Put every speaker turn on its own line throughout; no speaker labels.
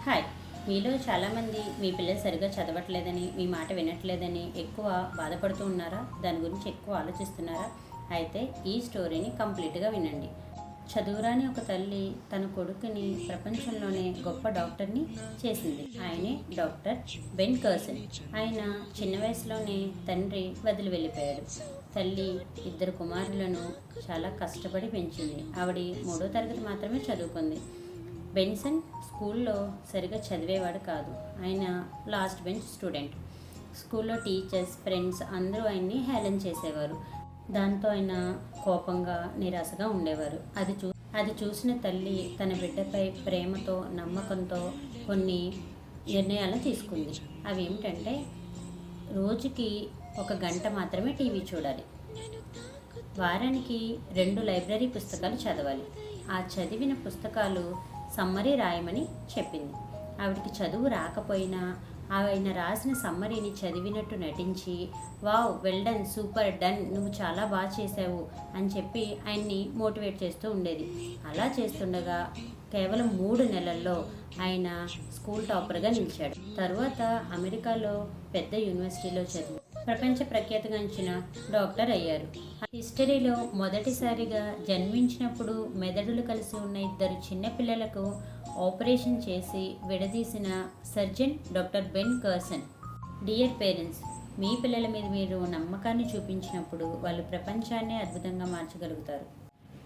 Hi. మీలో చాలామంది మీ పిల్లలు సరిగ్గా చదవట్లేదని, మీ మాట వినట్లేదని ఎక్కువ బాధపడుతూ ఉన్నారా? దాని గురించి ఎక్కువ ఆలోచిస్తున్నారా? అయితే ఈ స్టోరీని కంప్లీట్గా వినండి. చదువురాని ఒక తల్లి తన కొడుకుని ప్రపంచంలోనే గొప్ప డాక్టర్ని చేసింది. ఆయనే డాక్టర్ బెన్ కర్సన్. ఆయన చిన్న వయసులోనే తండ్రి వదిలి వెళ్ళిపోయాడు. తల్లి ఇద్దరు కుమారులను చాలా కష్టపడి పెంచింది. ఆవిడ 3వ తరగతి మాత్రమే చదువుకుంది. బెన్సన్ స్కూల్లో సరిగా చదివేవాడు కాదు. ఆయన లాస్ట్ బెంచ్ స్టూడెంట్. స్కూల్లో టీచర్స్, ఫ్రెండ్స్ అందరూ ఆయన్ని హేళన చేసేవారు. దాంతో ఆయన కోపంగా, నిరాశగా ఉండేవారు. అది చూసిన తల్లి తన బిడ్డపై ప్రేమతో, నమ్మకంతో కొన్ని నిర్ణయాలను తీసుకుంది. అవి ఏమిటంటే, రోజుకి 1 గంట మాత్రమే టీవీ చూడాలి, వారానికి 2 లైబ్రరీ పుస్తకాలు చదవాలి, ఆ చదివిన పుస్తకాలు సమ్మరీ రాయమని చెప్పింది. ఆవిడికి చదువు రాకపోయినా ఆయన రాసిన సమ్మరీని చదివినట్టు నటించి, wow, well done, super done, నువ్వు చాలా బాగా చేసావు అని చెప్పి ఆయన్ని మోటివేట్ చేస్తూ ఉండేది. అలా చేస్తుండగా కేవలం 3 నెలల్లో ఆయన స్కూల్ టాపర్గా నిలిచాడు. తరువాత అమెరికాలో పెద్ద యూనివర్సిటీలో చదివి ప్రపంచ ప్రఖ్యాతిగాంచిన డాక్టర్ అయ్యారు. హిస్టరీలో మొదటిసారిగా జన్మించినప్పుడు మెదడులు కలిసి ఉన్న 2 చిన్నపిల్లలకు ఆపరేషన్ చేసి విడదీసిన surgeon doctor Ben Carson. Dear parents, మీ పిల్లల మీద మీరు నమ్మకాన్ని చూపించినప్పుడు వాళ్ళు ప్రపంచాన్నే అద్భుతంగా మార్చగలుగుతారు.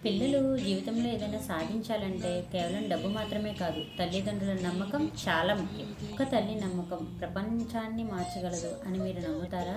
పిల్లలు జీవితంలో ఏదైనా సాధించాలంటే కేవలం డబ్బు మాత్రమే కాదు, తల్లిదండ్రుల నమ్మకం చాలా ముఖ్యం. ఒక తల్లి నమ్మకం ప్రపంచాన్ని మార్చగలదు అని మీరు నమ్ముతారా?